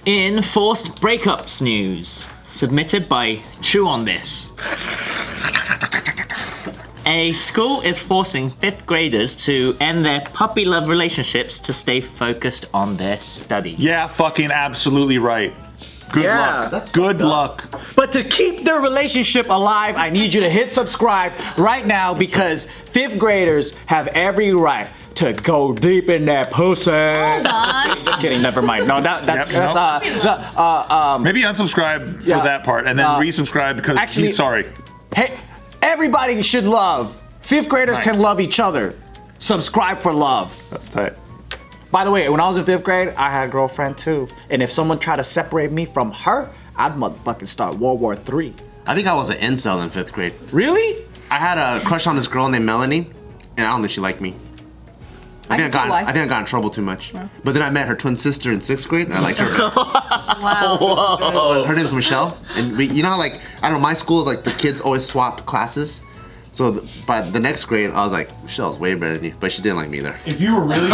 Enforced breakups news, submitted by Chew on This. A school is forcing 5th graders to end their puppy love relationships to stay focused on their study. Yeah, fucking absolutely right. Good luck. Good luck. But to keep their relationship alive, I need you to hit subscribe right now because 5th graders have every right to go deep in that pussy. Hold on. Just kidding, never mind. No, that's maybe unsubscribe for that part and then resubscribe because he's sorry. Hey, everybody should love. 5th graders can love each other. Subscribe for love. That's tight. By the way, when I was in 5th grade, I had a girlfriend too. And if someone tried to separate me from her, I'd motherfucking start World War III. I think I was an incel in 5th grade. Really? I had a crush on this girl named Melanie, and I don't think she liked me. I think I got in trouble too much. Yeah. But then I met her twin sister in 6th grade, and I liked her. Wow. Whoa. Her name's Michelle, and you know how, like, I don't know, my school, like, the kids always swap classes. So by the next grade, I was like, Michelle's way better than you, but she didn't like me either. If you were really,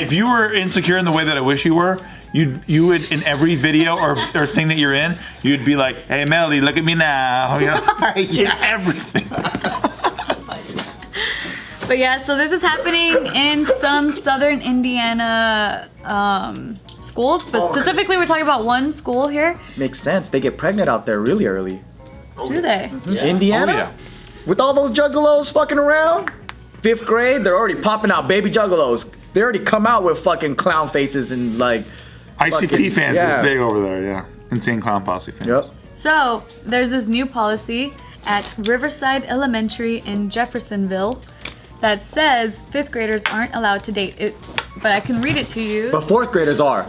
if you were insecure in the way that I wish you were, you would in every video or thing that you're in, you'd be like, hey Melody, look at me now. You know? Yeah, everything. But yeah, so this is happening in some southern Indiana schools, but specifically we're talking about one school here. Makes sense. They get pregnant out there really early. Do they? Yeah. Indiana? Oh, yeah. With all those juggalos fucking around? 5th grade, they're already popping out baby juggalos. They already come out with fucking clown faces and like... ICP fans is big over there, yeah. Insane Clown Posse fans. Yep. So there's this new policy at Riverside Elementary in Jeffersonville that says 5th graders aren't allowed to date. But I can read it to you. But 4th graders are.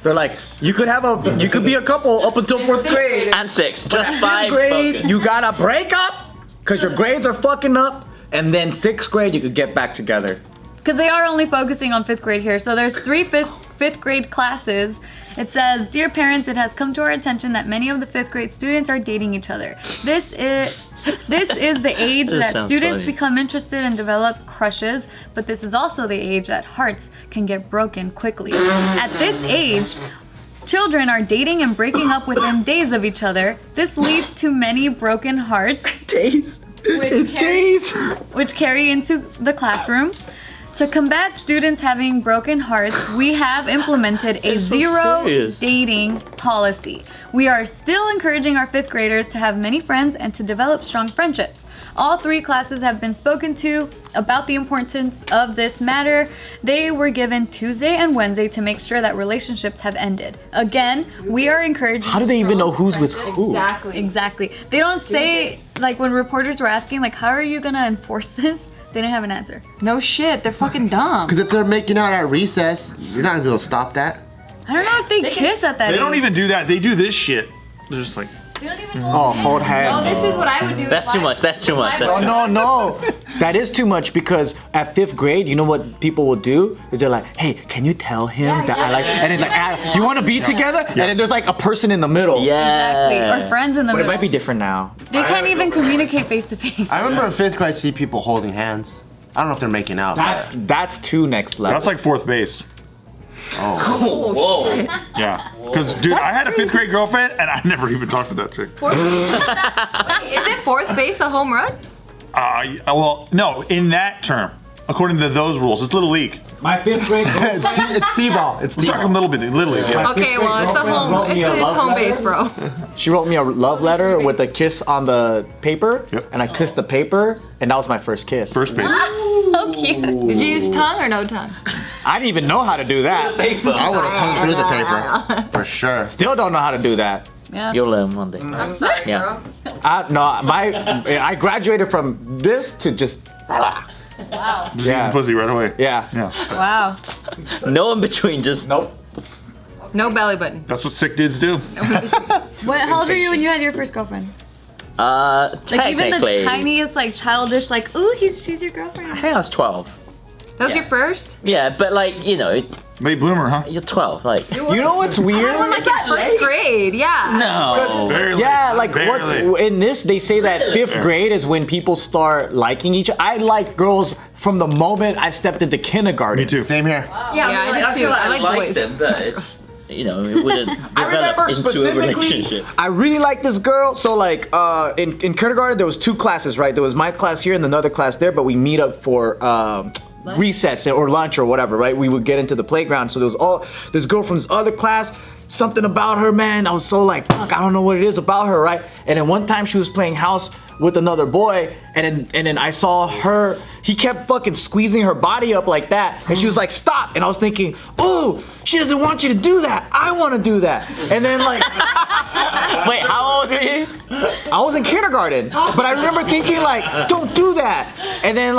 They're like, you could be a couple up until 4th grade. And 6, just 5 grade, focus. you gotta break up because your grades are fucking up. And then 6th grade, you could get back together. Because they are only focusing on 5th grade here. So there's 3 fifth grade classes. It says, dear parents, it has come to our attention that many of the 5th grade students are dating each other. This is the age that students become interested and develop crushes, but this is also the age that hearts can get broken quickly. At this age, children are dating and breaking up within days of each other. This leads to many broken hearts. Days. Which carry into the classroom. To combat students having broken hearts, we have implemented a zero dating policy. We are still encouraging our 5th graders to have many friends and to develop strong friendships. All 3 classes have been spoken to about the importance of this matter. They were given Tuesday and Wednesday to make sure that relationships have ended. Again, we are encouraging. How do they even know who's with who? Exactly. They don't say, like when reporters were asking, like, how are you gonna enforce this? They didn't have an answer. No shit, they're fucking dumb. Because if they're making out at recess, you're not gonna be able to stop that. I don't know if they kiss at that age. They don't even do that. They do this shit. They're just like... They don't even hold hands. No, this is what I would do. That's too much. That's too much. No. That is too much because at 5th grade, you know what people will do? They're like, hey, can you tell him that I like... And it's like, you want to be together? And then there's like a person in the middle. Yeah. Exactly. Or friends in the But middle. it might be different now. They can't even communicate face to face. I remember in 5th grade, I see people holding hands. I don't know if they're making out. That's too next level. That's like 4th base. Oh. Whoa. Yeah. Because, dude, I had a 5th grade girlfriend and I never even talked to that chick. Isn't 4th base a home run? Well, no, in that term. According to those rules, it's Little League. My 5th grade girlfriend. It's T-ball. It's We're talking T-ball. Little League. Yeah. Okay, well, it's a home. It's home base, bro. She wrote me a love letter with a kiss on the paper, and I kissed the paper, and that was my first kiss. First base. So cute. Did you use tongue or no tongue? I didn't even know how to do that. I would have tongued through the paper. For sure. Still don't know how to do that. Yeah. You'll learn one day. I'm sorry, Yeah. bro. I graduated from this to just. Wow. Just eating pussy right away. Yeah. Wow. No in between, just... Nope. No belly button. That's what sick dudes do. How old were you when you had your first girlfriend? Like even the Technically, tiniest, like childish, like, ooh, she's your girlfriend. I think I was 12. That was your first? Yeah, but like, you know, Late bloomer, huh? you're 12, like... You know what's weird? I was like in first grade, yeah. No. Barely. Yeah, like Barely. what's in this? They say that 5th grade is when people start liking each other. I like girls from the moment I stepped into kindergarten. Me too. Same here. Yeah, I did too. I like boys. them, but it's... it wouldn't develop into a relationship. I really like this girl. So like in kindergarten there was 2 classes, right? There was my class here and another class there, but we meet up for recess or lunch or whatever, right? We would get into the playground. So there was this girl from this other class. Something about her, man. I was so like, fuck, I don't know what it is about her, right? And then one time she was playing house with another boy, and then I saw her. He kept fucking squeezing her body up like that, and she was like, "Stop!" And I was thinking, "Oh, she doesn't want you to do that. I want to do that." And then like, Wait, how old are you? I was in kindergarten, but I remember thinking like, "Don't do that." And then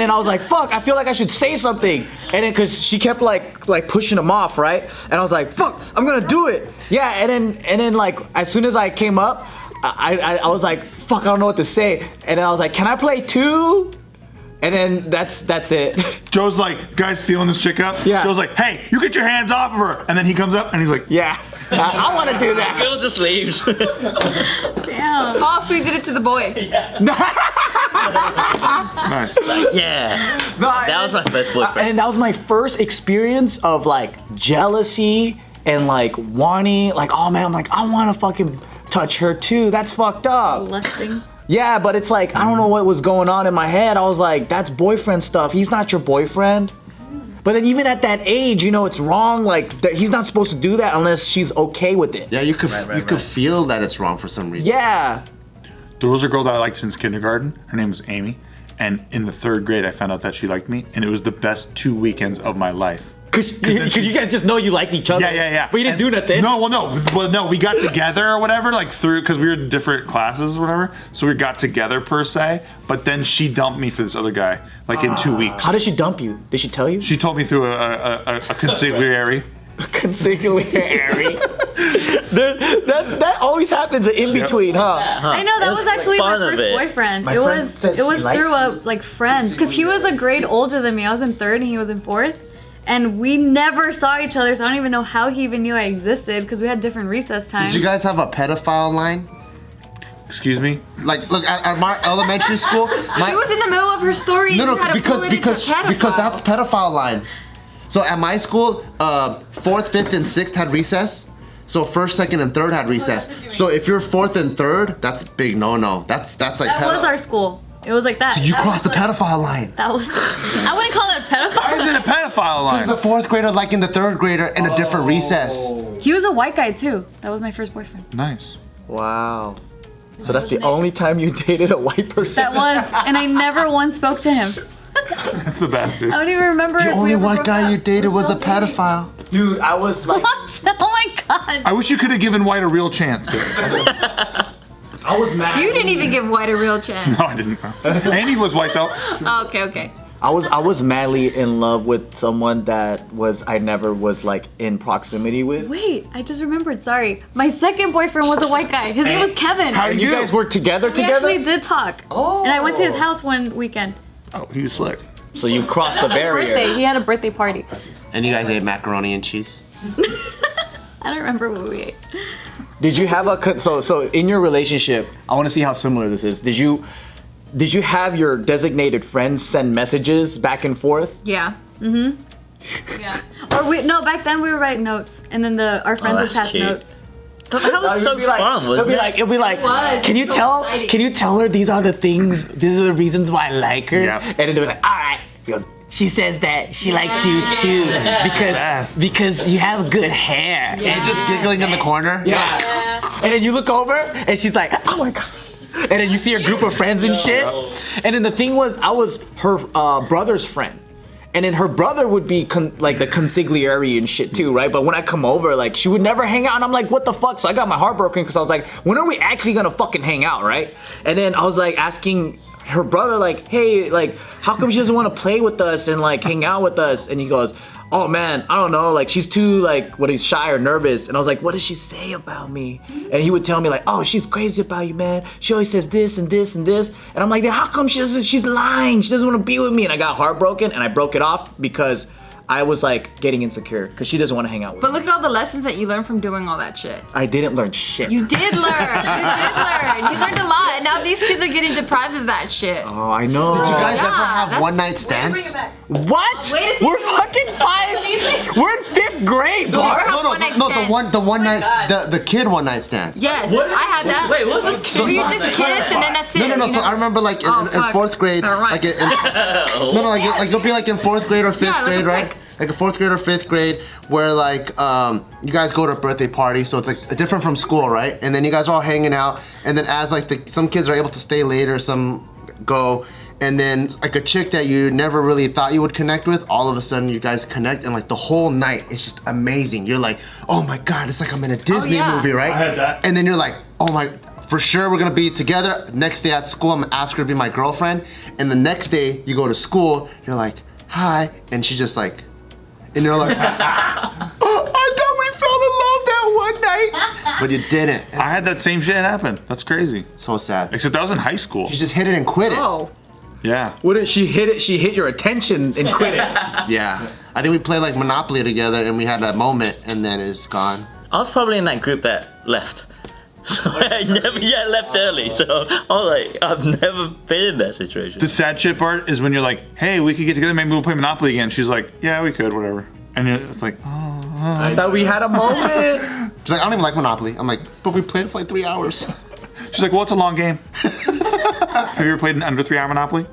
I was like, "Fuck!" I feel like I should say something. And then cause she kept like pushing him off, right? And I was like, "Fuck! I'm gonna do it." Yeah. And then like as soon as I came up, I was like, fuck, I don't know what to say. And then I was like, can I play too? And then that's it. Joe's like, guys feeling this chick up? Yeah. Joe's like, hey, you get your hands off of her. And then he comes up and he's like, Yeah, I want to do that. Girl just leaves. Damn. Oh, so you did it to the boy. nice. Yeah. No, That was my first boyfriend. And that was my first experience of like jealousy and like wanting, like, oh man, I'm like, I want to fucking touch her too. That's fucked up. Lusting. Yeah, but it's like, I don't know what was going on in my head. I was like, that's boyfriend stuff. He's not your boyfriend. But then even at that age, it's wrong. Like, he's not supposed to do that unless she's okay with it. Yeah, you could feel that it's wrong for some reason. Yeah. There was a girl that I liked since kindergarten. Her name was Amy. And in the 3rd grade, I found out that she liked me. And it was the best 2 weekends of my life. Cause you guys just know you liked each other. Yeah. But you didn't do nothing. No, we got together or whatever, like because we were in different classes or whatever. So we got together per se. But then she dumped me for this other guy, like in 2 weeks. How did she dump you? Did she tell you? She told me through a consigliere. Consigliere. That always happens in between, huh? I know that That's was actually my fun of first it. boyfriend. My It friend was says he likes through friends, because he was a grade older than me. I was in 3rd and he was in 4th, and we never saw each other. So I don't even know how he even knew I existed, because we had different recess times. Did you guys have a pedophile line? Excuse me? Like, look, at my elementary school, She was in the middle of her story. No, and you had to pull it because into pedophile. that's pedophile line. So at my school, 4th, 5th, and 6th had recess. So 1st, 2nd, and 3rd had recess. So if you're 4th and 3rd, that's a big no-no. That's like That was our school. It was like that. So you That crossed the was like- pedophile line. That was. I wouldn't call it a Why is pedophile. it a pedophile line? The 4th grader liking the 3rd grader in a different recess. He was a white guy too. That was my first boyfriend. Nice. Wow. So that's the only time you dated a white person? That was, and I never once spoke to him. That's the best, dude. I don't even remember. The if we only ever white broke guy up. you dated We're was a still dating. pedophile. Dude, I was like, What? Oh my god. I wish you could have given White a real chance, dude. I was mad. You didn't even give White a real chance. No, I didn't. Andy was white, though. Oh, okay. I was madly in love with someone that I never was like in proximity with. Wait, I just remembered. Sorry, my second boyfriend was a white guy. His name was Kevin. And you guys were together We actually together? did talk. Oh. And I went to his house one weekend. Oh, he was slick. So you crossed the barrier. Birthday. He had a birthday party. And you guys ate macaroni and cheese? I don't remember what we ate. Did you have so in your relationship, I want to see how similar this is. Did you have your designated friends send messages back and forth? Yeah. Yeah. Or back then we would write notes, and then our friends would that's pass cute. notes. That was so fun, wasn't it? It'll be like, was. can you It was tell? so exciting. Can you tell her these are the things? These are the reasons why I like her. Yeah. And then they'll be like, all right. He goes, she says that she likes you too Best. because you have good hair. Yeah. Just giggling in the corner? Yeah. And then you look over and she's like, oh my god. And then you see her group of friends and shit. And then the thing was, I was her brother's friend. And then her brother would be like the consigliere and shit too, right? But when I come over, like she would never hang out. And I'm like, what the fuck? So I got my heart broken because I was like, when are we actually gonna fucking hang out, right? And then I was like asking her brother, like, hey, like, how come she doesn't want to play with us and like hang out with us? And he goes, oh man, I don't know, like she's too like he's shy or nervous. And I was like, what does she say about me? And he would tell me like, oh, she's crazy about you, man. She always says this and this and this. And I'm like, then how come she's lying? She doesn't want to be with me. And I got heartbroken and I broke it off because I was like getting insecure because she doesn't want to hang out with But me. look at all the lessons that you learned from doing all that shit. I didn't learn shit. You did learn. You learned a lot, and now these kids are getting deprived of that shit. Oh, I know. Did you guys Yeah, ever have that's- one night stands? What? Wait a We're fucking 5. We're in 5th grade, Bart. No, the one night, the kid one night stands. Yes, I had that. Wait, what's it? Where you just kiss and then that's it. No. So I remember like in fourth grade, like like you'll be like in fourth grade or fifth grade, right? Like a fourth grade or fifth grade, where like you guys go to a birthday party, so it's like different from school, right? And then you guys are all hanging out, and then as like some kids are able to stay later, some go, and then like a chick that you never really thought you would connect with, all of a sudden you guys connect, and like the whole night it's just amazing. You're like, oh my god, it's like I'm in a Disney movie, right? I had that. And then you're like, oh my. For sure, we're gonna be together. Next day at school, I'm gonna ask her to be my girlfriend. And the next day, you go to school, you're like, hi. And she's just like, and you're like, oh, I thought we fell in love that one night. But you didn't. I had that same shit happen. That's crazy. So sad. Except that was in high school. She just hit it and quit it. Oh. Yeah. Wouldn't she hit it? She hit your attention and quit it. Yeah. I think we played like Monopoly together and we had that moment and then it's gone. I was probably in that group that left. So I never yet left early. So I was like, I've never been in that situation. The sad shit part is when you're like, hey, we could get together, maybe we'll play Monopoly again. She's like, yeah, we could, whatever. And it's like, oh. I thought we had a moment. She's like, I don't even like Monopoly. I'm like, but we played it for like 3 hours. She's like, well, it's a long game. Have you ever played an under 3 hour Monopoly?